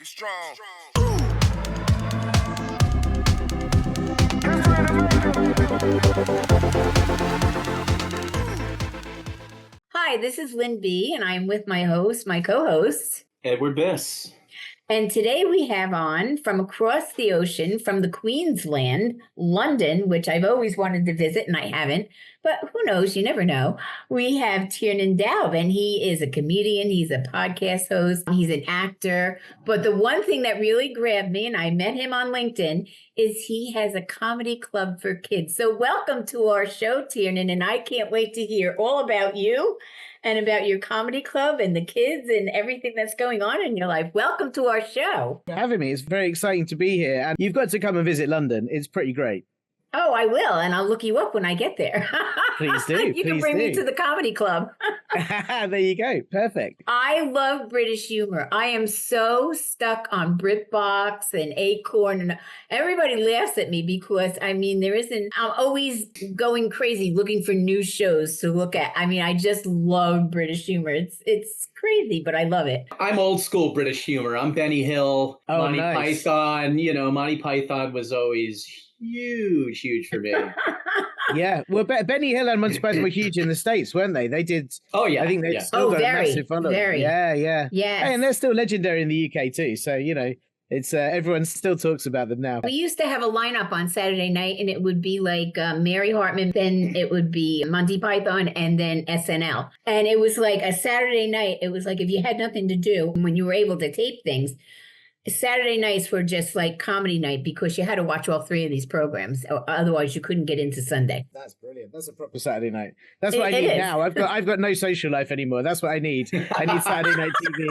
strong. Hi, this is Lynn B, and I'm with my co-host, Edward Biss. And today we have on from across the ocean, from the Queensland, London, which I've always wanted to visit and I haven't, but who knows, you never know. We have TIERNAN, and he is a comedian, he's a podcast host, he's an actor. But the one thing that really grabbed me, and I met him on LinkedIn, is he has a comedy club for kids. So welcome to our show, TIERNAN, and I can't wait to hear all about you and about your comedy club and the kids and everything that's going on in your life. Welcome to our show. For having me. It's very exciting to be here. And you've got to come and visit London. It's pretty great. Oh, I will. And I'll look you up when I get there. Please do. You can bring me to the comedy club. There you go. Perfect. I love British humor. I am so stuck on BritBox and Acorn. And everybody laughs at me because, I'm always going crazy looking for new shows to look at. I just love British humor. It's crazy, but I love it. I'm old school British humor. I'm Benny Hill, Monty Python. Monty Python was always huge for me. Yeah, well, Benny Hill and Monty Python were huge in the States, weren't they? They did. Oh yeah, I think they still got a massive following. Yeah. Yes. And they're still legendary in the UK too. So it's everyone still talks about them now. We used to have a lineup on Saturday night, and it would be like Mary Hartman, then it would be Monty Python, and then SNL. And it was like a Saturday night. It was like if you had nothing to do when you were able to tape things. Saturday nights were just like comedy night because you had to watch all three of these programs. Otherwise, you couldn't get into Sunday. That's brilliant. That's a proper Saturday night. That's what I need now. I've got no social life anymore. That's what I need. I need Saturday night TV.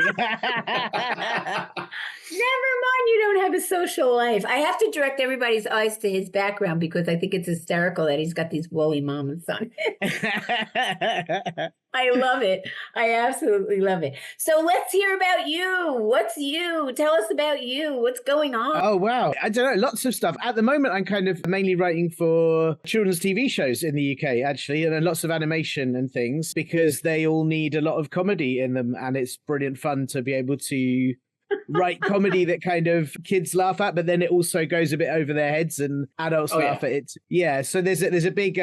Never mind, you don't have a social life. I have to direct everybody's eyes to his background because I think it's hysterical that he's got these woolly mamas on it. I love it. I absolutely love it. So let's hear about you. What's you? Tell us about you. What's going on? Oh, wow. I don't know. Lots of stuff. At the moment, I'm kind of mainly writing for children's TV shows in the UK, actually, and lots of animation and things because they all need a lot of comedy in them. And it's brilliant fun to be able to write comedy that kind of kids laugh at, but then it also goes a bit over their heads and adults laugh at it. Yeah. So there's a big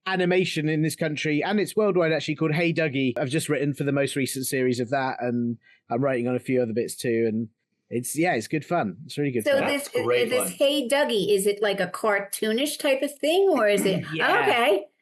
animation in this country, and it's worldwide actually, called Hey Dougie. I've just written for the most recent series of that, and I'm writing on a few other bits too, and it's good fun. It's really good. So fun. this Hey Dougie, is it like a cartoonish type of thing, or is it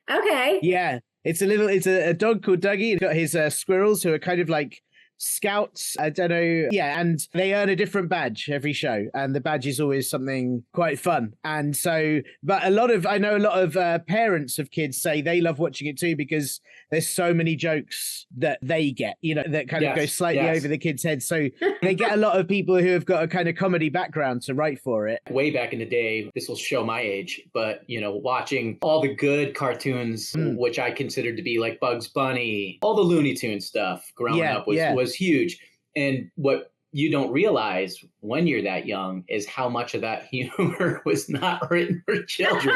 okay? Yeah, it's a dog called Dougie. He's got his squirrels who are kind of like scouts, I don't know. Yeah, and they earn a different badge every show, and the badge is always something quite fun. And so, but I know a lot of parents of kids say they love watching it too because there's so many jokes that they get, that kind of go slightly over the kids' heads. So they get a lot of people who have got a kind of comedy background to write for it. Way back in the day, this will show my age, but watching all the good cartoons, which I considered to be like Bugs Bunny, all the Looney Tunes stuff growing up was huge. And what you don't realize when you're that young is how much of that humor was not written for children.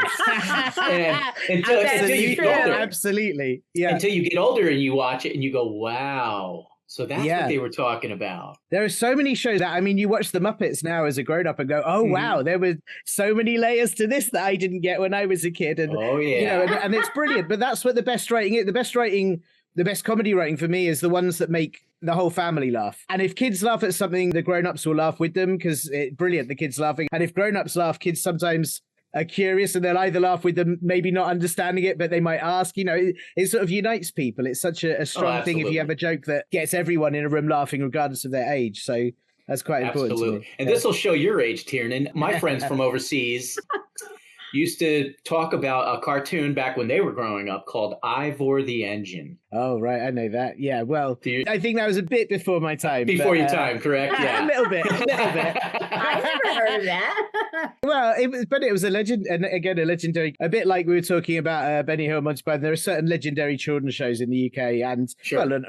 Until you get older. Absolutely. Yeah. Until you get older and you watch it and you go, wow. So that's what they were talking about. There are so many shows that, you watch The Muppets now as a grown-up and go, oh, wow, there were so many layers to this that I didn't get when I was a kid. And, and it's brilliant. But that's what the best writing is. The best comedy writing for me is the ones that make the whole family laugh. And if kids laugh at something, the grown-ups will laugh with them because it's brilliant, the kids laughing. And if grown-ups laugh, kids sometimes are curious and they'll either laugh with them, maybe not understanding it, but they might ask. It sort of unites people. It's such a strong thing if you have a joke that gets everyone in a room laughing regardless of their age. So that's quite important to me. And this will show your age, Tiernan. My friends from overseas used to talk about a cartoon back when they were growing up called Ivor the Engine. Oh, right. I know that. Yeah. Well, I think that was a bit before my time. Before your time, correct? Yeah. A little bit. I never heard of that. Well, it was a legend. And again, a legendary, a bit like we were talking about Benny Hill, Monty Python. There are certain legendary children's shows in the UK and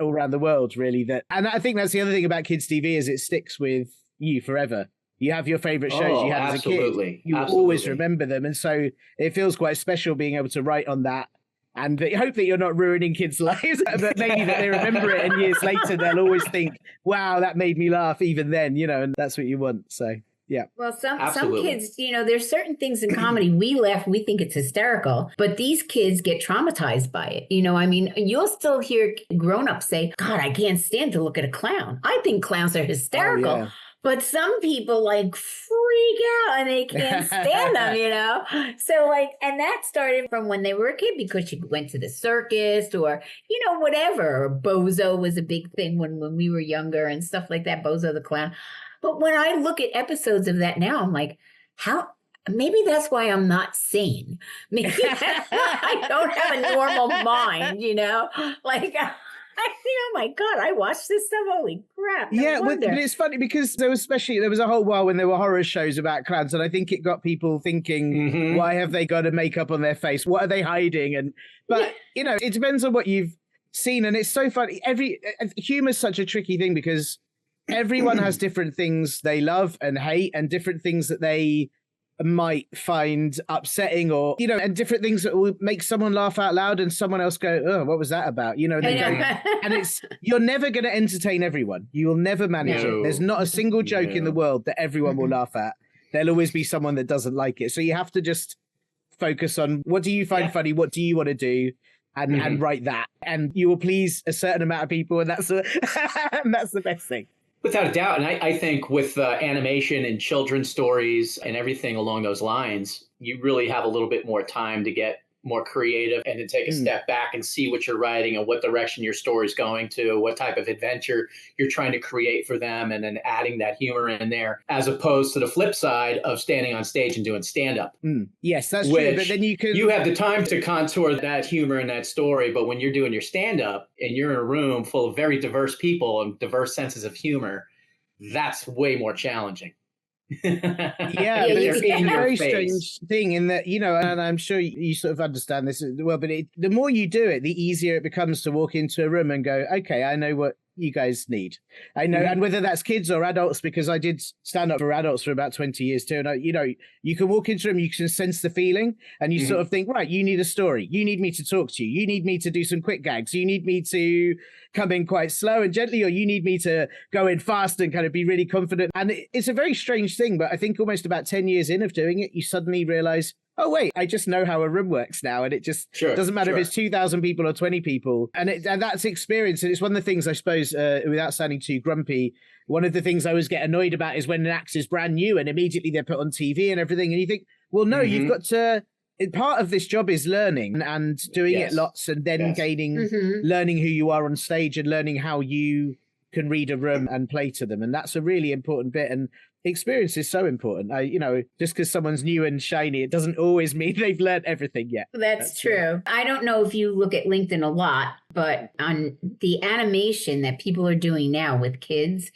all around the world, really. And I think that's the other thing about kids' TV is it sticks with you forever. You have your favorite shows you had as a kid. You always remember them. And so it feels quite special being able to write on that And hope that you're not ruining kids' lives, but maybe that they remember it and years later they'll always think, wow, that made me laugh even then, and that's what you want. So, yeah. Well, some kids, there's certain things in comedy. We laugh, we think it's hysterical, but these kids get traumatized by it. You'll still hear grown-ups say, God, I can't stand to look at a clown. I think clowns are hysterical. Oh, yeah. But some people freak out and they can't stand them, So and that started from when they were a kid because you went to the circus or, whatever. Or Bozo was a big thing when we were younger and stuff like that, Bozo the clown. But when I look at episodes of that now, I'm like, maybe that's why I'm not sane. Maybe I don't have a normal mind, I think, oh my God, I watched this stuff. Holy crap. Yeah, but it's funny because there was a whole while when there were horror shows about clowns, and I think it got people thinking, why have they got a makeup on their face? What are they hiding? But it depends on what you've seen, and it's so funny. Humor is such a tricky thing because everyone has different things they love and hate, and different things that they might find upsetting, or and different things that will make someone laugh out loud and someone else go, oh, what was that about? And you're never going to entertain everyone. You will never manage it. There's not a single joke in the world that everyone will laugh at. There'll always be someone that doesn't like it. So you have to just focus on what do you find funny, what do you want to do, and write that, and you will please a certain amount of people, and that's the best thing. Without a doubt. And I think with animation and children's stories and everything along those lines, you really have a little bit more time to get more creative and to take a step back and see what you're writing and what direction your story's going to, what type of adventure you're trying to create for them, and then adding that humor in there, as opposed to the flip side of standing on stage and doing stand-up. Yes, that's true. But then you have the time to contour that humor and that story, but when you're doing your stand-up and you're in a room full of very diverse people and diverse senses of humor, that's way more challenging. Yeah, but it's a very strange thing in that, and I'm sure you sort of understand this as well, but the more you do it, the easier it becomes to walk into a room and go, okay, I know what you guys need. I know, and whether that's kids or adults, because I did stand up for adults for about 20 years too. And you can walk into them, you can sense the feeling, and you sort of think, right, you need a story. You need me to talk to you. You need me to do some quick gags. You need me to come in quite slow and gently, or you need me to go in fast and kind of be really confident. And it's a very strange thing, but I think almost about 10 years in of doing it, you suddenly realize, oh, wait, I just know how a room works now. And it just doesn't matter if it's 2,000 people or 20 people. And that's experience. And it's one of the things, I suppose, without sounding too grumpy, one of the things I always get annoyed about is when an act is brand new and immediately they're put on TV and everything. And you think, well, no, you've got to... Part of this job is learning and doing it lots, and then gaining, learning who you are on stage and learning how you can read a room and play to them. And that's a really important bit. And experience is so important. Just because someone's new and shiny, it doesn't always mean they've learned everything yet. That's true. I don't know if you look at LinkedIn a lot, but on the animation that people are doing now with kids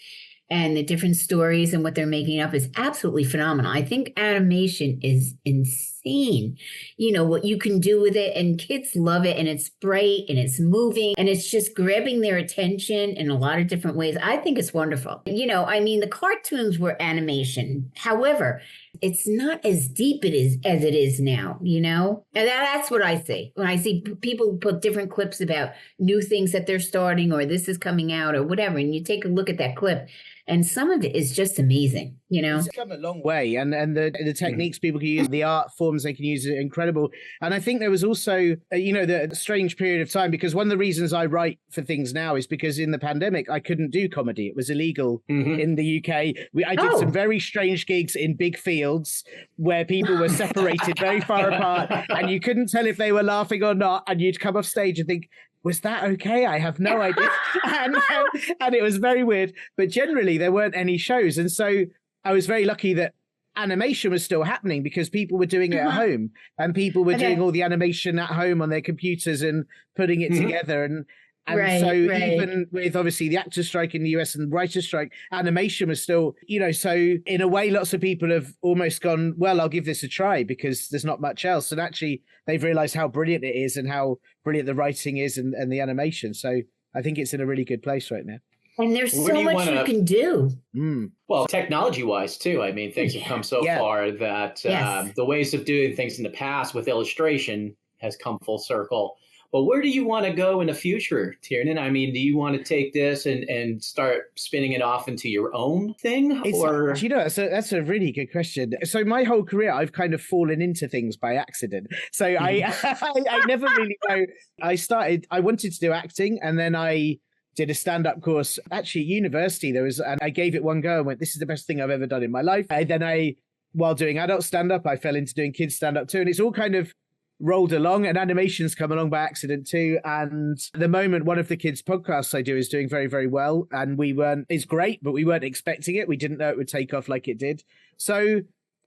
and the different stories and what they're making up is absolutely phenomenal. I think animation is insane. What you can do with it, and kids love it, and it's bright and it's moving and it's just grabbing their attention in a lot of different ways. I think it's wonderful. The cartoons were animation. However, it's not as deep as it is now, and that's what I see. When I see people put different clips about new things that they're starting or this is coming out or whatever, and you take a look at that clip, and some of it is just amazing, It's come a long way, and the techniques people can use, the art forms they can use are incredible. And I think there was also, the strange period of time, because one of the reasons I write for things now is because in the pandemic, I couldn't do comedy. It was illegal in the UK. I did some very strange gigs in big fields where people were separated very far apart, and you couldn't tell if they were laughing or not. And you'd come off stage and think, was that okay? I have no idea. And it was very weird. But generally, there weren't any shows. And so I was very lucky that animation was still happening because people were doing it at home, and people were doing all the animation at home on their computers and putting it together. And even with obviously the actors strike in the US and the writers strike, animation was still, so in a way, lots of people have almost gone, well, I'll give this a try because there's not much else. And actually they've realized how brilliant it is and how brilliant the writing is and the animation. So I think it's in a really good place right now. And there's so much you can do. Well, technology-wise, too. I mean, things have come so far that the ways of doing things in the past with illustration has come full circle. But where do you want to go in the future, Tiernan? I mean, do you want to take this and start spinning it off into your own thing? Or you know, that's a really good question. So my whole career, I've kind of fallen into things by accident. So I never really know. I wanted to do acting, and then I did a stand-up course. Actually, at university, and I gave it one go and went, this is the best thing I've ever done in my life. And then while doing adult stand-up, I fell into doing kids stand-up too. And it's all kind of rolled along, and animation's come along by accident too. And at the moment, one of the kids' podcasts I do is doing very, very well. And it's great, but we weren't expecting it. We didn't know it would take off like it did. So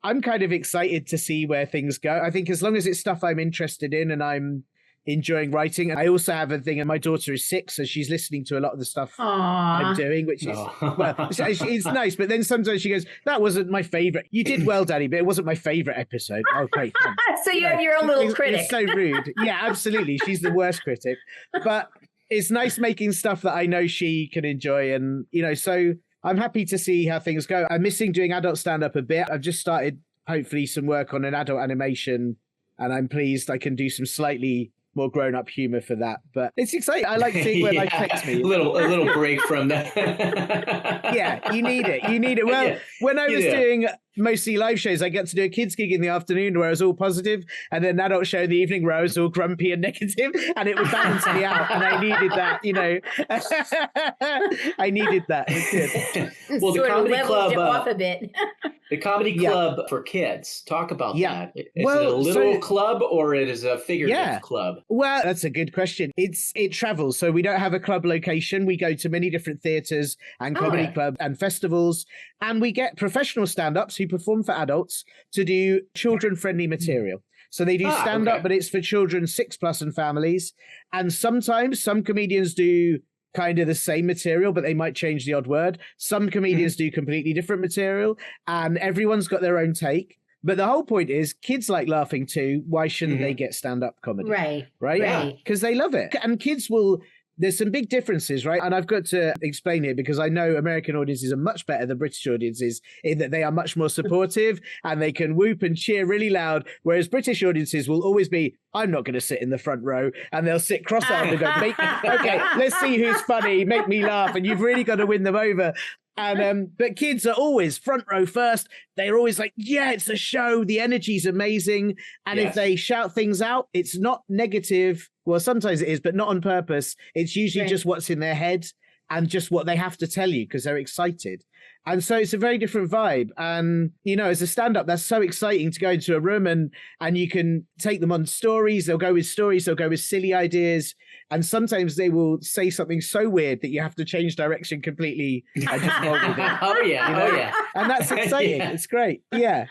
I'm kind of excited to see where things go. I think as long as it's stuff I'm interested in and I'm enjoying writing. I also have a thing, and my daughter is 6, so she's listening to a lot of the stuff I'm doing, which is, well, it's nice. But then sometimes she goes, that wasn't my favorite. You did well, Daddy, but it wasn't my favorite episode. Oh, great. So you have your own little critic. It's so rude. Yeah, absolutely. She's the worst critic. But it's nice making stuff that I know she can enjoy. And, so I'm happy to see how things go. I'm missing doing adult stand-up a bit. I've just started, hopefully, some work on an adult animation, and I'm pleased I can do some slightly more grown-up humor for that, but it's exciting. I like seeing where life takes me. A little break from that. Yeah, you need it. Well, when I was doing mostly live shows, I get to do a kids gig in the afternoon where I was all positive, and then an adult show in the evening where I was all grumpy and negative, and it would balance me out. And I needed that, I needed that. It did. Well, the comedy club off a bit. The comedy club for kids. Talk about that. Is it a literal club or it is a figurative club? Well, that's a good question. It travels. So we don't have a club location. We go to many different theaters and comedy clubs and festivals, and we get professional stand-ups who perform for adults to do children-friendly material. So they do stand-up, but it's for children 6+ and families. And sometimes some comedians do kind of the same material, but they might change the odd word. Some comedians do completely different material, and everyone's got their own take. But the whole point is kids like laughing too. Why shouldn't they get stand-up comedy? Right. Because they love it. And kids there's some big differences, right? And I've got to explain it because I know American audiences are much better than British audiences in that they are much more supportive and they can whoop and cheer really loud, whereas British audiences will always be, I'm not going to sit in the front row, and they'll sit cross-armed and go, okay, let's see who's funny, make me laugh, and you've really got to win them over. And but kids are always front row first. They're always like, yeah, it's a show. The energy's amazing. And if they shout things out, it's not negative. Well, sometimes it is, but not on purpose. It's usually just what's in their head and just what they have to tell you because they're excited. And so it's a very different vibe. And, as a stand-up, that's so exciting to go into a room and you can take them on stories. They'll go with stories. They'll go with silly ideas. And sometimes they will say something so weird that you have to change direction completely and just roll with it. Oh, yeah. And that's exciting. It's great. Yeah.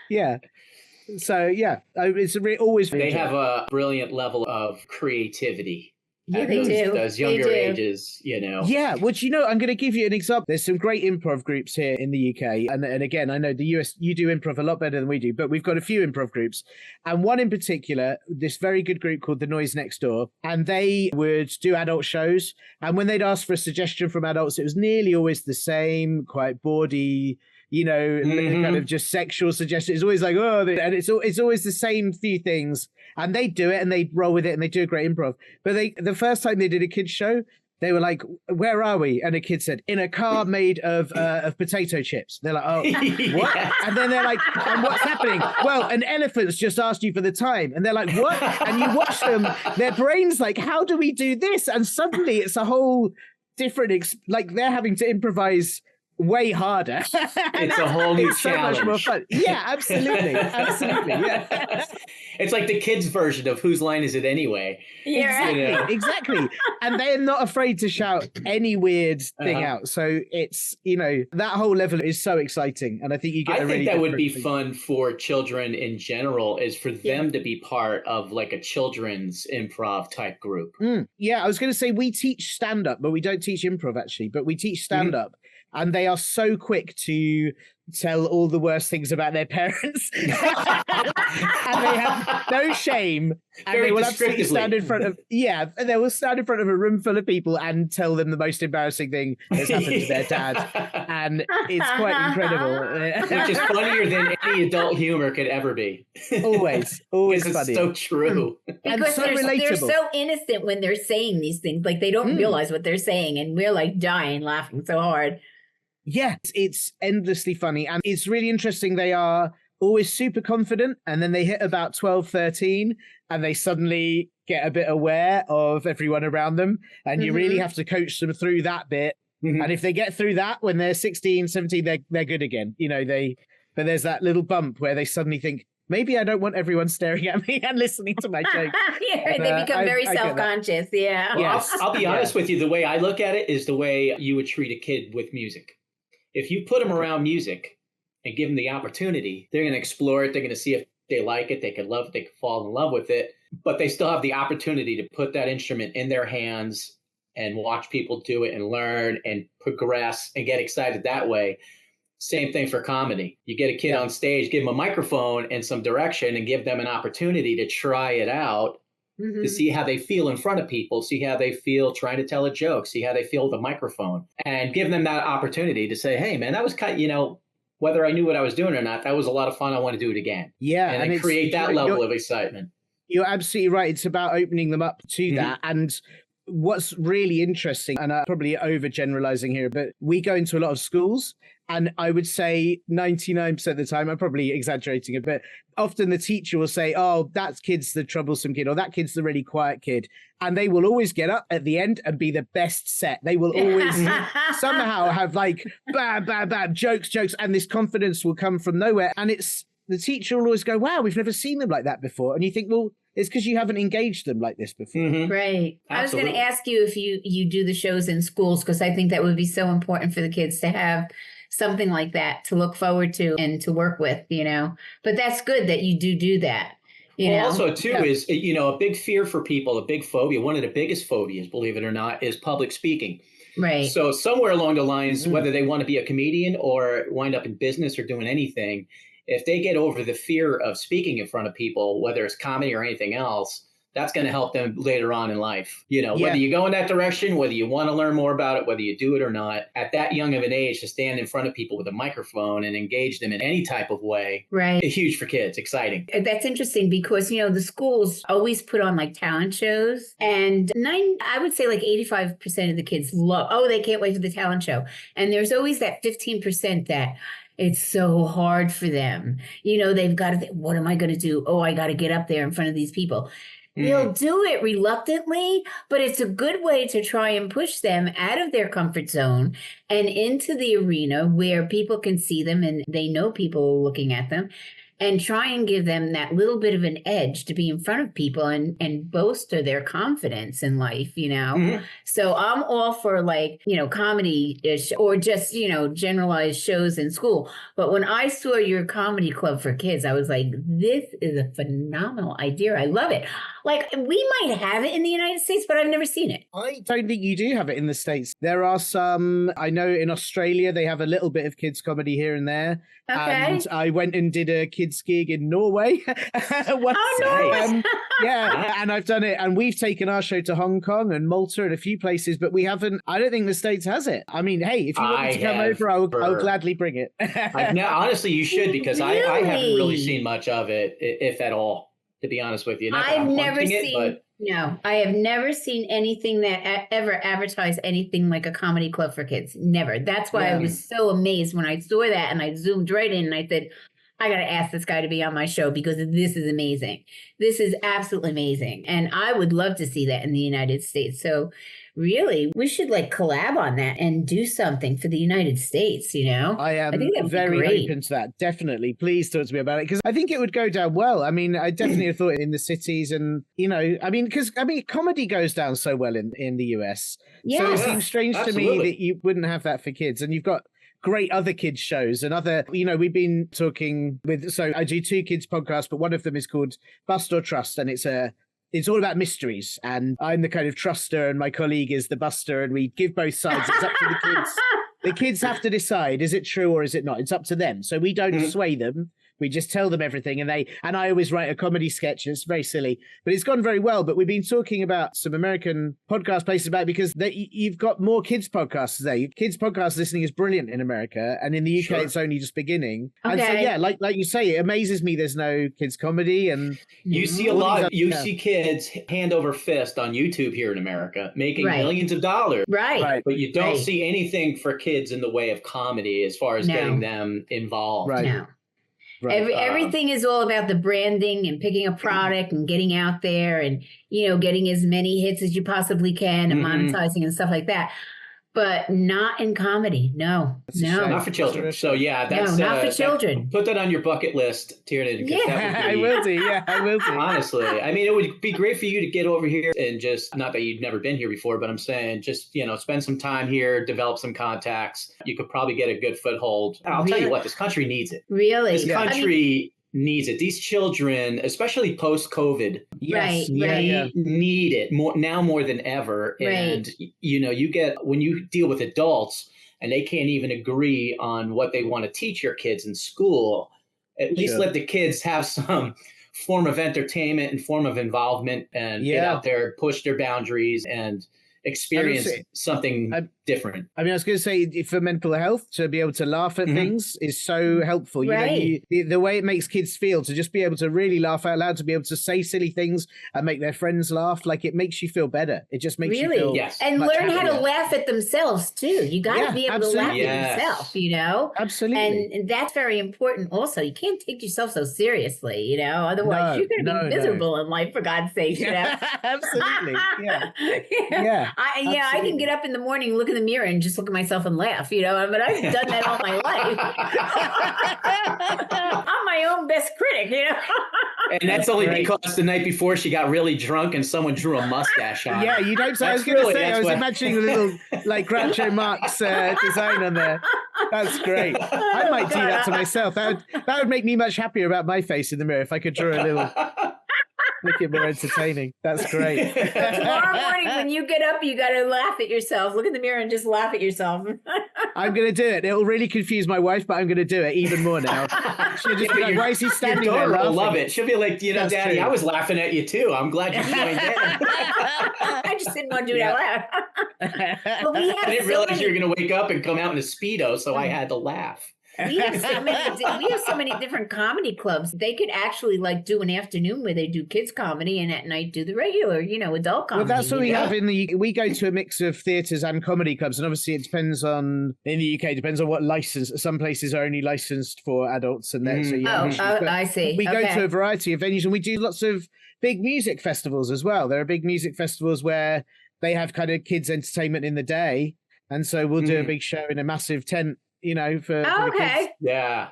So, it's always... They have a brilliant level of creativity. Yeah, they do. Those younger ages, Yeah, which, I'm going to give you an example. There's some great improv groups here in the UK. And again, I know the US, you do improv a lot better than we do, but we've got a few improv groups. And one in particular, this very good group called The Noise Next Door, and they would do adult shows. And when they'd ask for a suggestion from adults, it was nearly always the same, quite baudy, kind of just sexual suggestions. It's always like, and it's always the same few things. And they do it and they roll with it and they do a great improv. But the first time they did a kids show, they were like, where are we? And a kid said, in a car made of potato chips. They're like, oh, what? And then they're like, and what's happening? Well, an elephant's just asked you for the time. And they're like, what? And you watch them, their brain's like, how do we do this? And suddenly it's a whole different, like they're having to improvise way harder. It's a whole new challenge. So much more fun. Yeah, absolutely. Yeah. It's like the kids' version of Whose Line Is It Anyway? Yeah, exactly. And they're not afraid to shout any weird thing out. So it's, that whole level is so exciting. And I think you get I think that would be fun for children in general, is for them to be part of like a children's improv type group. Yeah, I was going to say we teach stand-up, but we don't teach improv actually, but we teach stand-up. And they are so quick to tell all the worst things about their parents. And they have no shame. And Very they will absolutely stand in front of, they will stand in front of a room full of people and tell them the most embarrassing thing that's happened to their dad. And it's quite incredible. Which is funnier than any adult humor could ever be. Always it's funny. So true. Because so they're so innocent when they're saying these things. Like, they don't realize what they're saying. And we're like dying laughing so hard. Yeah, it's endlessly funny. And it's really interesting. They are always super confident. And then they hit about 12, 13, and they suddenly get a bit aware of everyone around them. And you really have to coach them through that bit. And if they get through that when they're 16, 17, they're good again. You know, but there's that little bump where they suddenly think, maybe I don't want everyone staring at me and listening to my jokes. They become very self-conscious. Yeah. Well, yes. I'll be honest with you. The way I look at it is the way you would treat a kid with music. If you put them around music and give them the opportunity, they're going to explore it. They're going to see if they like it. They could love it. They could fall in love with it. But they still have the opportunity to put that instrument in their hands and watch people do it and learn and progress and get excited that way. Same thing for comedy. You get a kid on stage, give them a microphone and some direction and give them an opportunity to try it out, to see how they feel in front of people, see how they feel trying to tell a joke, see how they feel with a microphone, and give them that opportunity to say, hey, man, that was kind of, whether I knew what I was doing or not, that was a lot of fun. I want to do it again. Yeah. And then create that level of excitement. You're absolutely right. It's about opening them up to that. And what's really interesting, and I'm probably overgeneralizing here, but we go into a lot of schools, and I would say 99% of the time, I'm probably exaggerating it, but often the teacher will say, oh, that kid's the troublesome kid, or that kid's the really quiet kid. And they will always get up at the end and be the best set. They will always somehow have like, bam, bam, bam, jokes. And this confidence will come from nowhere. And the teacher will always go, wow, we've never seen them like that before. And you think, well, it's because you haven't engaged them like this before. Right. Absolutely. I was going to ask you if you do the shows in schools, because I think that would be so important for the kids to have something like that to look forward to and to work with, But that's good that you do that. Also, too, is, a big fear for people, a big phobia. One of the biggest phobias, believe it or not, is public speaking. Right. So somewhere along the lines, whether they want to be a comedian or wind up in business or doing anything, if they get over the fear of speaking in front of people, whether it's comedy or anything else, that's going to help them later on in life. Whether you go in that direction, whether you want to learn more about it, whether you do it or not, at that young of an age, to stand in front of people with a microphone and engage them in any type of way, right? Huge for kids, exciting. That's interesting because, the schools always put on like talent shows, and I would say like 85% of the kids they can't wait for the talent show. And there's always that 15% that it's so hard for them. They've got to think, what am I going to do? Oh, I got to get up there in front of these people. They'll do it reluctantly, but it's a good way to try and push them out of their comfort zone and into the arena where people can see them and they know people looking at them, and try and give them that little bit of an edge to be in front of people and bolster their confidence in life, So I'm all for comedy-ish or just, generalized shows in school. But when I saw your comedy club for kids, I was like, this is a phenomenal idea. I love it. Like, we might have it in the United States, but I've never seen it. I don't think you do have it in the States. There are some, I know in Australia, they have a little bit of kids comedy here and there. Okay. And I went and did a kids gig in Norway. Once, nice. And I've done it. And we've taken our show to Hong Kong and Malta and a few places, but we haven't, I don't think the States has it. I mean, hey, if you want me to come over, I'll gladly bring it. Honestly, you should, because really? I haven't really seen much of it, if at all, to be honest with you. I've never seen... No, I have never seen anything that ever advertised anything like a comedy club for kids. Never. That's why I was so amazed when I saw that, and I zoomed right in and I said, I got to ask this guy to be on my show because this is amazing. This is absolutely amazing. And I would love to see that in the United States. So really, we should collab on that and do something for the United States, I am very open to that. Definitely. Please talk to me about it, because I think it would go down well. I mean, I definitely have thought in the cities and, because comedy goes down so well in the US. Yeah. So it seems strange to me that you wouldn't have that for kids. And you've got great other kids shows and other, we've been talking so I do 2 kids podcasts, but one of them is called Bust or Trust, and it's all about mysteries, and I'm the kind of truster and my colleague is the buster, and we give both sides. It's up to the kids The kids have to decide, is it true or is it not? It's up to them. So we don't sway them. We just tell them everything, and I always write a comedy sketch. It's very silly, but it's gone very well. But we've been talking about some American podcast places about it because you've got more kids podcasts there. Kids podcast listening is brilliant in America, and in the UK it's only just beginning. Okay. And so yeah, like you say, it amazes me there's no kids comedy, and you see see kids hand over fist on YouTube here in America making millions of dollars. Right. But you don't see anything for kids in the way of comedy as far as getting them involved. Right. No. Right. Everything is all about the branding and picking a product and getting out there and, getting as many hits as you possibly can and monetizing and stuff like that. But not in comedy. No. Not for children. So yeah, that's not for children. Put that on your bucket list, Tiernan. Yeah, I will do. Yeah, I will do. Honestly, I mean, it would be great for you to get over here and just, not that you've never been here before, but I'm saying just, spend some time here, develop some contacts. You could probably get a good foothold. I'll tell you what, this country needs it. Really? This country needs it. These children, especially post-COVID, need it more than ever. And, you get, when you deal with adults and they can't even agree on what they want to teach your kids in school, at least let the kids have some form of entertainment and form of involvement and get out there, push their boundaries and experience something different. I mean, I was going to say for mental health, to be able to laugh at things is so helpful. The way it makes kids feel, to just be able to really laugh out loud, to be able to say silly things and make their friends laugh, like it makes you feel better. It just makes you feel and learn how to laugh at themselves too. You got to be able to laugh at yourself, Absolutely. And that's very important also. You can't take yourself so seriously, otherwise you're going to be miserable in life, for God's sake. Absolutely. I can get up in the morning, look in the mirror and just look at myself and laugh, but I've done that all my life. I'm my own best critic, And that's only because the night before she got really drunk and someone drew a mustache on her. Yeah, you don't say. I was going to say, I was imagining a little like Groucho Marx design on there. That's great. I might do that to myself. That would make me much happier about my face in the mirror if I could draw a little. Make it more entertaining. That's great. Tomorrow morning when you get up, you got to laugh at yourself. Look in the mirror and just laugh at yourself. I'm going to do it. It'll really confuse my wife, but I'm going to do it even more now. She'll just be like, why is he standing there laughing? I love it. She'll be like, Daddy, I was laughing at you too. I'm glad you joined in. I just didn't want to do that laugh. I didn't realize you were going to wake up and come out in a Speedo, so I had to laugh. We have so many different comedy clubs. They could actually do an afternoon where they do kids comedy and at night do the regular, adult comedy. Well, that's what we have we go to a mix of theatres and comedy clubs. And obviously it depends on, in the UK, depends on what license. Some places are only licensed for adults and that. So I see. We go to a variety of venues and we do lots of big music festivals as well. There are big music festivals where they have kind of kids entertainment in the day. And so we'll do a big show in a massive tent. For the kids. Yeah,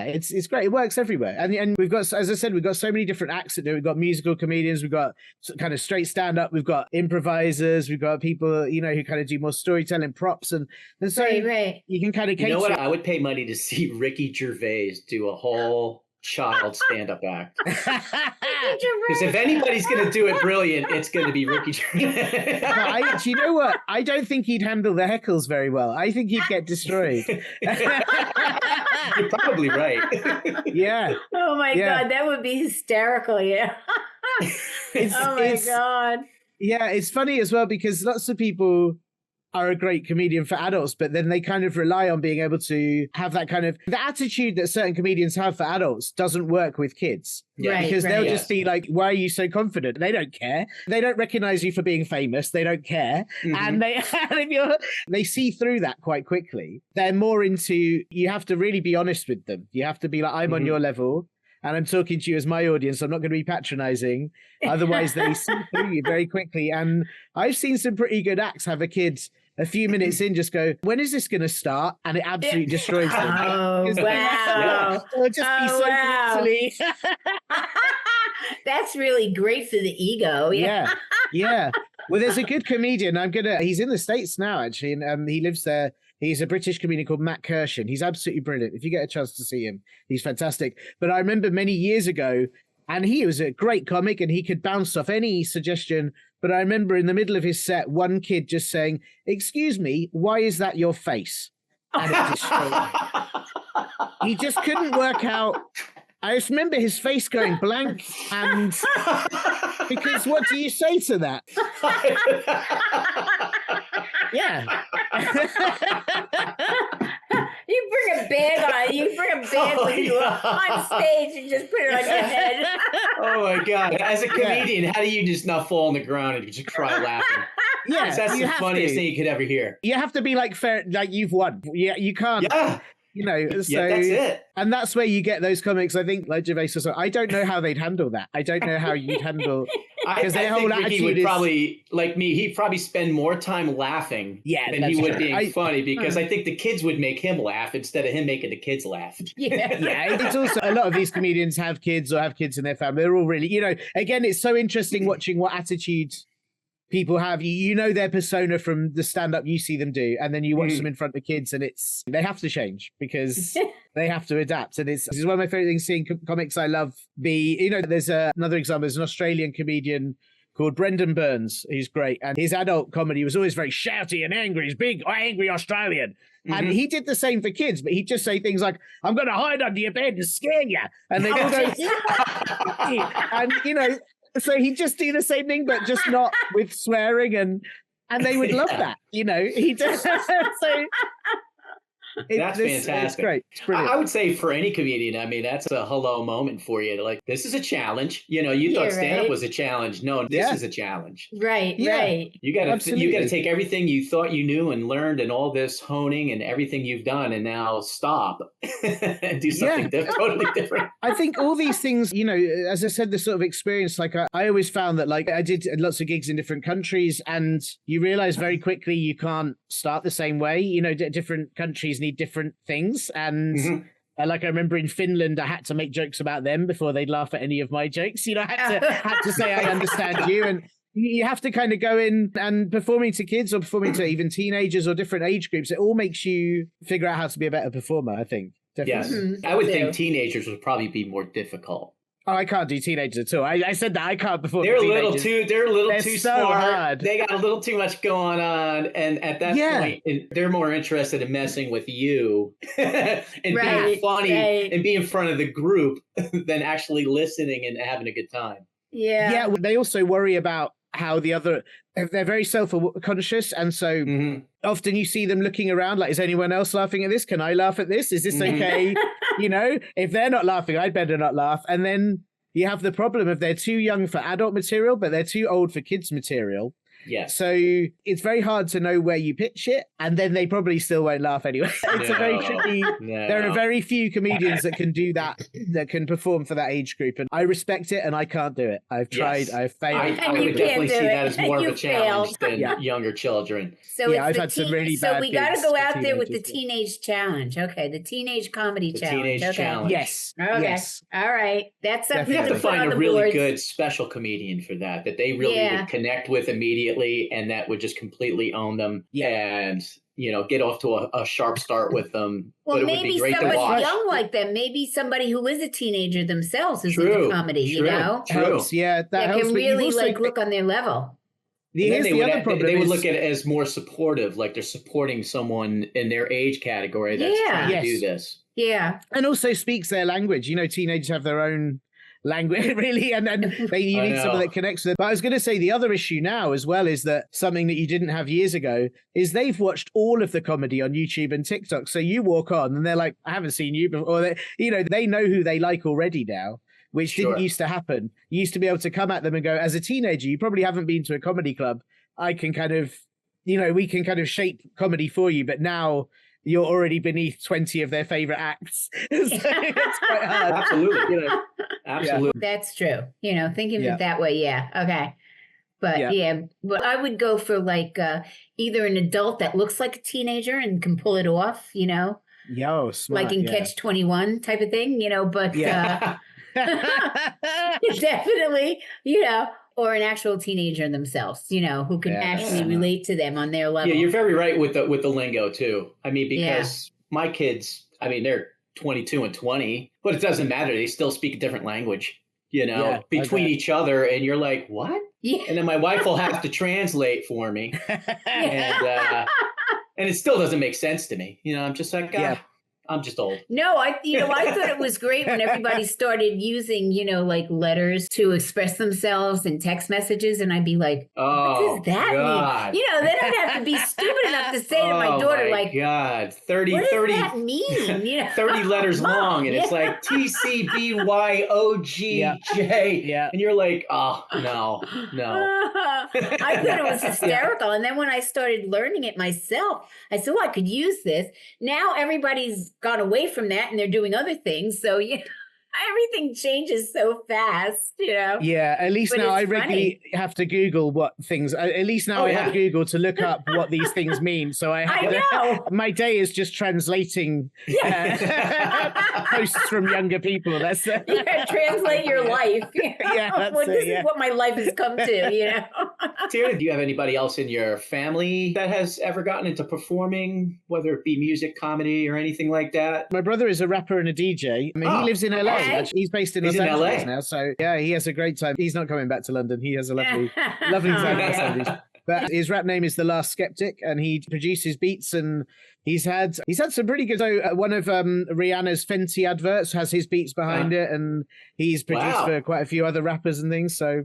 it's great. It works everywhere, and we've got, as I said, we've got so many different acts that do. We've got musical comedians, we've got kind of straight stand up, we've got improvisers, we've got people who kind of do more storytelling, props, and so you can kind of. You know what? I would pay money to see Ricky Gervais do a whole child stand-up act. Because if anybody's going to do it brilliant, it's going to be Ricky Gervais. Do you know what? I don't think he'd handle the heckles very well. I think he'd get destroyed. You're probably right. Yeah. Oh my God, that would be hysterical. Yeah. God. Yeah, it's funny as well because lots of people are a great comedian for adults, but then they kind of rely on being able to have that kind of, the attitude that certain comedians have for adults doesn't work with kids. Because they'll just be like, why are you so confident? They don't care. They don't recognize you for being famous. They don't care. And they see through that quite quickly. They're more into, you have to really be honest with them. You have to be like, I'm on your level. And I'm talking to you as my audience. I'm not going to be patronizing. Otherwise, they see through you very quickly. And I've seen some pretty good acts have a kid a few minutes in just go, when is this going to start? And it absolutely destroys them. Oh, wow. It'll just be so silly. That's really great for the ego. Yeah. Well, there's a good comedian. He's in the States now, actually. And he lives there. He's a British comedian called Matt Kirshen. He's absolutely brilliant. If you get a chance to see him, he's fantastic. But I remember many years ago, and he was a great comic and he could bounce off any suggestion. But I remember in the middle of his set, one kid just saying, "Excuse me, why is that your face?" And it destroyed me. He just couldn't work out. I just remember his face going blank, and because what do you say to that? Yeah. You bring a bag on. You bring a bag with you on stage and just put it on your head. Oh my God. As a comedian, how do you just not fall on the ground and just cry laughing? Yeah, that's the funniest thing you could ever hear. You have to be like fair, like you've won. Yeah, you can't. Yeah. You know, so yeah, that's it. And that's where you get those comics. I think, like Gervais, I don't know how they'd handle that. I don't know how you'd handle because their whole attitude would probably, like me, he'd probably spend more time laughing than he would being funny, because I think the kids would make him laugh instead of him making the kids laugh. Yeah. It's also a lot of these comedians have kids or have kids in their family. They're all really, you know, again, it's so interesting watching what attitudes people have. You know their persona from the stand-up you see them do, and then you watch them in front of kids, and they have to change because they have to adapt. And this is one of my favorite things, seeing comics I love there's another example. There's an Australian comedian called Brendan Burns. He's great, and his adult comedy was always very shouty and angry. He's big, angry Australian. And he did the same for kids, but he'd just say things like, "I'm going to hide under your bed and scare you," and they all go, and you know. So he'd just do the same thing, but just not with swearing, and they would love that, you know. He does. So that's fantastic. It's great. It's brilliant. I would say for any comedian, I mean, that's a hello moment for you. Like, this is a challenge. You know, you thought stand-up was a challenge. No, this is a challenge. Right. You got to take everything you thought you knew and learned and all this honing and everything you've done, and now stop and do something totally different. I think all these things, you know, as I said, the sort of experience, like I always found that, like, I did lots of gigs in different countries, and you realize very quickly you can't start the same way. You know, different countries need different things, and like I remember in Finland, I had to make jokes about them before they'd laugh at any of my jokes. You know, I had to say I understand you, and you have to kind of go in, and performing to kids or performing to even teenagers or different age groups, it all makes you figure out how to be a better performer, I think. Definitely. Yes, I would think teenagers would probably be more difficult. Oh, I can't do teenagers at all. I said that I can't perform. They're a little too so smart. Hard. They got a little too much going on, and at that point, they're more interested in messing with you and being funny and being in front of the group than actually listening and having a good time. Yeah. They also worry about how they're very self-conscious, and so often you see them looking around like, is anyone else laughing at this? Can I laugh at this? Is this okay? You know, if they're not laughing, I'd better not laugh. And then you have the problem of they're too young for adult material, but they're too old for kids material. Yeah. So it's very hard to know where you pitch it, and then they probably still won't laugh anyway. It's a very tricky. There are very few comedians that can do that, that can perform for that age group, and I respect it, and I can't do it. I've tried. I've failed. I would definitely see that as more of a challenge than younger children. So I've had some really bad. So we got to go out there with the teenage challenge. Okay, the teenage comedy challenge. Challenge. Yes. Okay. Yes. All right. That's something you have to put find on a the really boards. good special comedian for that they really would connect with immediately, and that would just completely own them and, you know, get off to a sharp start with them. Well, but it maybe would be great somebody to watch. young like them, maybe somebody who is a teenager themselves is into comedy, you know? Helps. Yeah, that helps. Can really also, look on their level. Here's the other problem. They would look at it as more supportive, like they're supporting someone in their age category that's trying to do this. Yeah. And also speaks their language. You know, teenagers have their own language, really, and then you need someone that connects with them. But I was going to say the other issue now as well is that something that you didn't have years ago is they've watched all of the comedy on YouTube and TikTok. So you walk on and they're like, I haven't seen you before. They know who they like already now, which didn't used to happen. You used to be able to come at them and go, as a teenager, you probably haven't been to a comedy club. I can kind of, you know, we can kind of shape comedy for you, but now you're already beneath 20 of their favorite acts. So it's quite hard. Absolutely. You know, absolutely. That's true. You know, thinking of it that way. Yeah. Okay. But but I would go for like either an adult that looks like a teenager and can pull it off, you know, smart, like in Catch 21 type of thing, you know, but definitely, you know, or an actual teenager themselves, you know, who can actually relate to them on their level. Yeah, you're very right with the lingo too. I mean, because my kids, I mean, they're 22 and 20, but it doesn't matter. They still speak a different language, you know, between each other. And you're like, what? Yeah. And then my wife will have to translate for me. And it still doesn't make sense to me. I'm just like, I'm just old. No, I thought it was great when everybody started using, like letters to express themselves in text messages. And I'd be like, what does that mean? Then I'd have to be stupid enough to say to my daughter, like, God, 30, what 30, does that mean? 30 letters long. And it's like TCBYOGJ. Yeah. And you're like, oh, no. I thought it was hysterical. And then when I started learning it myself, I said, I could use this. Now everybody's gone away from that and they're doing other things. So everything changes so fast, Yeah, at least but now I regularly have to Google what things. At least now I have Google to look up what these things mean. So I know my day is just translating posts from younger people. That's translate your life. This is what my life has come to. Tiernan, do you have anybody else in your family that has ever gotten into performing, whether it be music, comedy, or anything like that? My brother is a rapper and a DJ. I mean, he lives in LA. He's based in Los Angeles now, so he has a great time. He's not coming back to London. He has a lovely time. But his rap name is The Last Skeptic, and he produces beats, and he's had some pretty good. So one of Rihanna's Fenty adverts has his beats behind it, and he's produced for quite a few other rappers and things. So.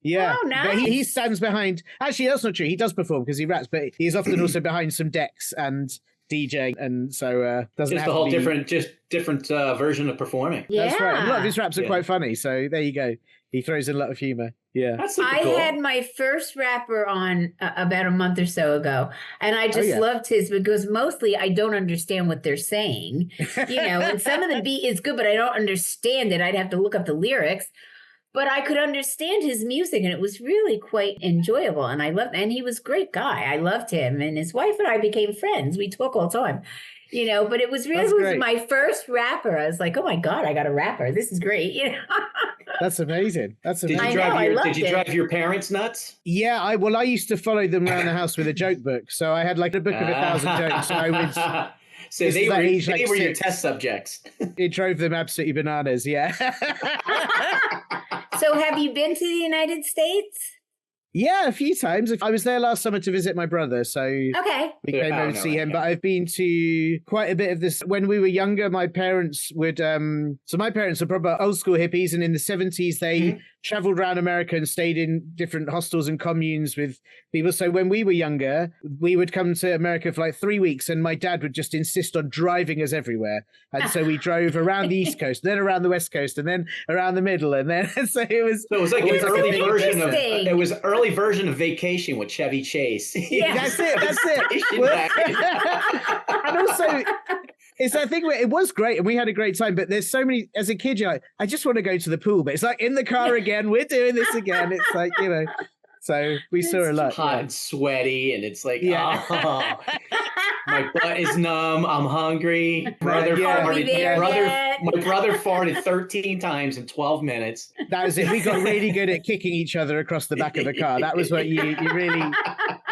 Yeah, nice. But he stands behind. Actually, that's not true. He does perform because he raps, but he's often also behind some decks and DJ, and so doesn't just have a whole to be... different version of performing. Yeah. That's right. And a lot of his raps are quite funny, so there you go. He throws in a lot of humor. Yeah, that's super cool. I had my first rapper on about a month or so ago, and I just loved his because mostly I don't understand what they're saying. And some of the beat is good, but I don't understand it. I'd have to look up the lyrics. But I could understand his music, and it was really quite enjoyable. And and he was a great guy. I loved him. And his wife and I became friends. We talk all the time, but it was my first rapper. I was like, oh my God, I got a rapper. This is great. That's amazing. That's amazing. Did you drive your parents nuts? Yeah, I used to follow them around the house with a joke book. So I had like a book of 1,000 jokes. So I would... So they were your test subjects. It drove them absolutely bananas, yeah. So have you been to the United States? Yeah, a few times. I was there last summer to visit my brother, so we came over to see him. But I've been to quite a bit of this. When we were younger, my parents would... so my parents are proper old school hippies, and in the 70s, they traveled around America and stayed in different hostels and communes with people. So when we were younger, we would come to America for like 3 weeks, and my dad would just insist on driving us everywhere. And so we drove around the East Coast, then around the West Coast, and then around the middle. And then so it was like an early version of Vacation with Chevy Chase. Yeah, that's it. And also, it's that thing where it was great and we had a great time, but there's so many, as a kid, you're like, I just want to go to the pool, but it's like in the car again, we're doing this again. It's like, so we saw a lot. Hot and sweaty, and it's like, oh, my butt is numb. I'm hungry. My brother farted 13 times in 12 minutes. That was it. We got really good at kicking each other across the back of the car. That was what you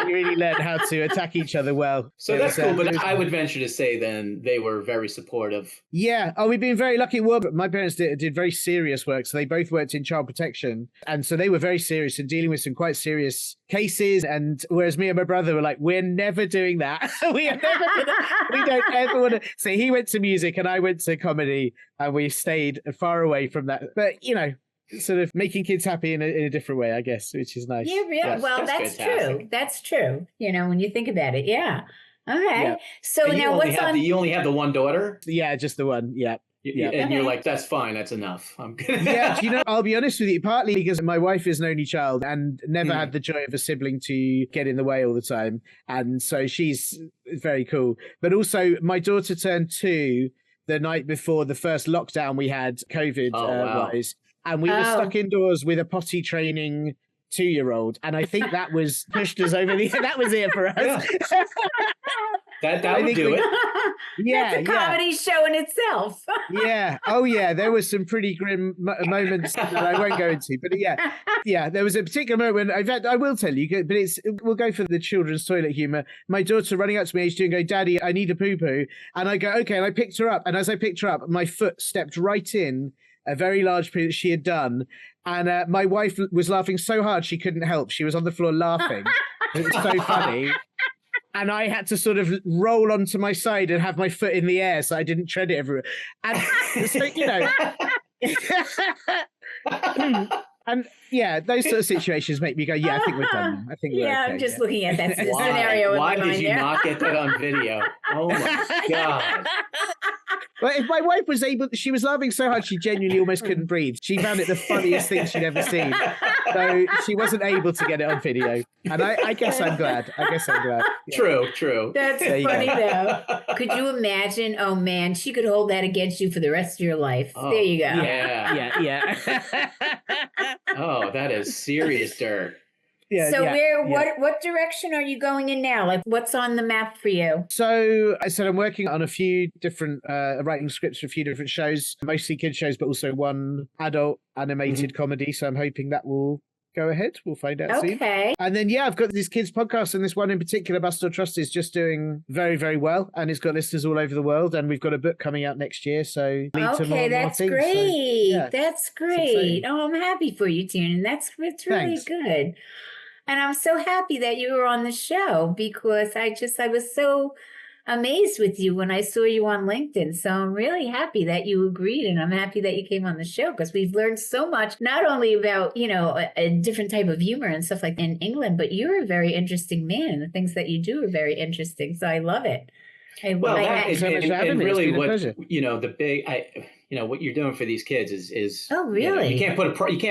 really learned how to attack each other well. So that's cool, but I would venture to say then they were very supportive. Yeah. Oh, we've been very lucky. Well, but my parents did very serious work. So they both worked in child protection. And so they were very serious in dealing with some quite serious cases. And whereas me and my brother were like, we're never doing that. We don't ever want to. So he went to music and I went to comedy, and we stayed far away from that. But, sort of making kids happy in a different way, I guess, which is nice. Yeah. Yes. Well, that's true. That's true. When you think about it. Yeah. Okay. Yeah. So and now you only have the one daughter? Yeah, just the one. Yeah. And you're like, that's fine. That's enough. I'm good. Yeah, I'll be honest with you, partly because my wife is an only child and never had the joy of a sibling to get in the way all the time. And so she's very cool. But also my daughter turned 2 the night before the first lockdown we had, COVID wise. And we were stuck indoors with a potty training 2-year-old. And I think that was pushed us over that was it for us. Yeah. That would do it. Yeah, that's a comedy show in itself. Yeah. Oh, yeah. There were some pretty grim moments that I won't go into. But yeah, there was a particular moment. In fact, I will tell you, but we'll go for the children's toilet humor. My daughter running up to me age 2 and going, Daddy, I need a poo-poo. And I go, okay. And I picked her up. And as I picked her up, my foot stepped right in a very large poo that she had done. And my wife was laughing so hard she couldn't help. She was on the floor laughing. It was so funny. and I had to sort of roll onto my side and have my foot in the air so I didn't tread it everywhere. And so, and yeah, those sort of situations make me go, yeah, I think we're done. I think we're okay. I'm just looking at that scenario. Why did you not get that on video? Oh my God. Well, if my wife was able, she was laughing so hard she genuinely almost couldn't breathe. She found it the funniest thing she'd ever seen. So she wasn't able to get it on video. And I guess I'm glad. Yeah. True. That's funny though. Could you imagine? Oh man, she could hold that against you for the rest of your life. Oh, there you go. Yeah. Oh, that is serious dirt. Yeah, so what direction are you going in now? Like what's on the map for you? So I said I'm working on a few different writing scripts for a few different shows, mostly kids shows, but also one adult animated comedy. So I'm hoping that will go ahead. We'll find out soon. Okay. And then I've got this kids podcast, and this one in particular, Bustle Trust, is just doing very, very well, and it's got listeners all over the world. And we've got a book coming out next year, so that's great. So, that's great. Oh, I'm happy for you, Tiernan. It's really good. And I'm so happy that you were on the show because I was so amazed with you when I saw you on LinkedIn. So I'm really happy that you agreed, and I'm happy that you came on the show because we've learned so much, not only about, a different type of humor and stuff like in England, but you're a very interesting man. The things that you do are very interesting. So I love it. What you're doing for these kids is oh really? You can't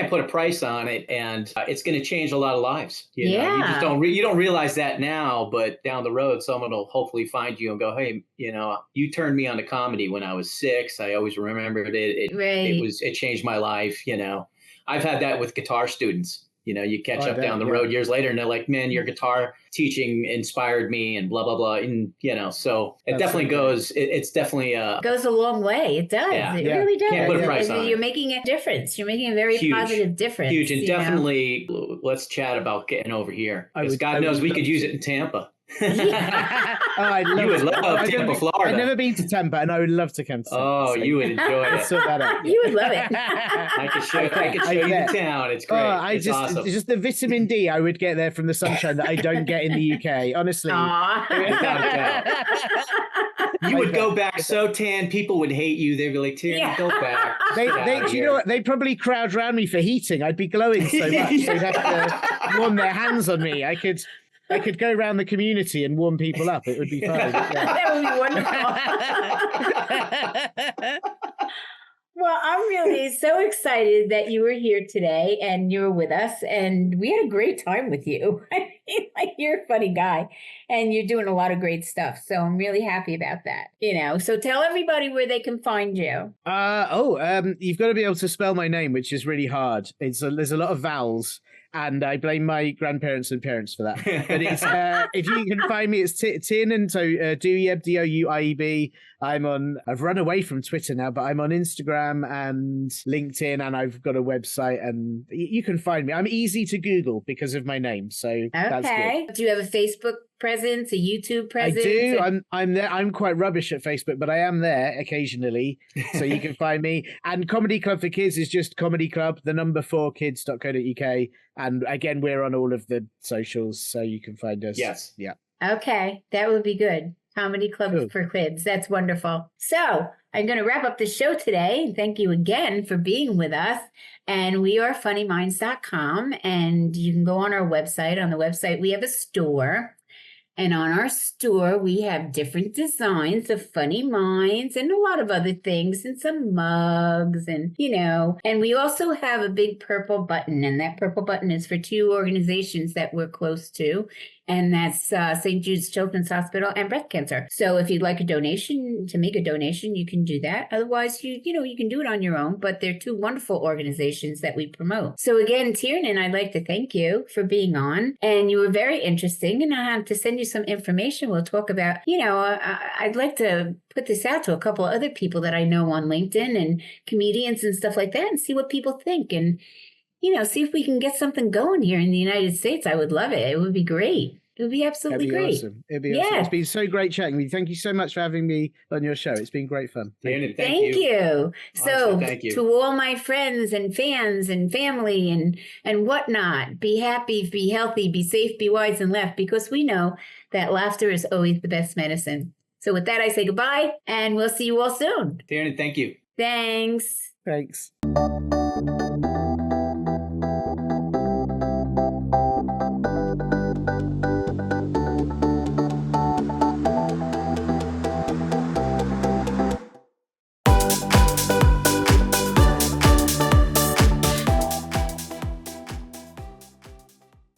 put a price on it, and it's going to change a lot of lives. You just don't realize that now, but down the road, someone will hopefully find you and go, hey, you turned me on to comedy when I was 6. I always remembered it. It changed my life. I've had that with guitar students. You catch up down the road years later and they're like, man, your guitar teaching inspired me and blah, blah, blah. And, so it definitely goes, it's definitely goes a long way. It does. It really does. Can't put a price on it. You're making a difference. You're making a very positive difference. Huge. And definitely let's chat about getting over here. Because God knows we could use it in Tampa. You would love Tampa, Florida. I've never been to Tampa, and I would love to come to Tampa. Oh, you would enjoy it. Sort that out. You would love it. I could show you the town. It's great. It's awesome. Just the vitamin D I would get there from the sunshine that I don't get in the UK. Honestly, you would go back so tan, people would hate you. They'd be like, "Tiernan, go back." Do you know what? They'd probably crowd around me for heating. I'd be glowing so much. They'd have to warm their hands on me. I could go around the community and warm people up. It would be fun. That would be wonderful. Well, I'm really so excited that you were here today and you were with us, and we had a great time with you. You're a funny guy, and you're doing a lot of great stuff. So I'm really happy about that. So tell everybody where they can find you. You've got to be able to spell my name, which is really hard. There's a lot of vowels. And I blame my grandparents and parents for that. But it's if you can find me, it's TIERNAN, so DOUIEB, DOUIEB. I've run away from Twitter now, but I'm on Instagram and LinkedIn, and I've got a website, and you can find me. I'm easy to Google because of my name, so that's good. Do you have a Facebook presence, a YouTube presence? I do. I'm there. I'm quite rubbish at Facebook, but I am there occasionally, so you can find me. And Comedy Club for Kids is just Comedy Club, 4kids.co.uk. And again, we're on all of the socials, so you can find us. Yes. Yeah. Okay, that would be good. Comedy Club for Kids. That's wonderful. So I'm going to wrap up the show today. Thank you again for being with us. And we are funnyminds.com. And you can go on our website. On the website, we have a store. And on our store, we have different designs of funny minds and a lot of other things and some mugs and, and we also have a big purple button. And that purple button is for 2 organizations that we're close to. And that's St. Jude's Children's Hospital and Breast Cancer. So if you'd like to make a donation, you can do that. Otherwise, you can do it on your own. But they're 2 wonderful organizations that we promote. So again, Tiernan, I'd like to thank you for being on. And you were very interesting. And I have to send you some information. We'll talk about, I'd like to put this out to a couple of other people that I know on LinkedIn and comedians and stuff like that and see what people think. And see if we can get something going here in the United States. I would love it. It would be great. It would be absolutely great. Awesome. It'd be awesome. It's been so great chatting with you. Thank you so much for having me on your show. It's been great fun. Thank you. Honestly, So thank you. To all my friends and fans and family and whatnot, be happy, be healthy, be safe, be wise, and laugh, because we know that laughter is always the best medicine. So with that, I say goodbye, and we'll see you all soon. Tiernan, thank you. Thanks. Thanks.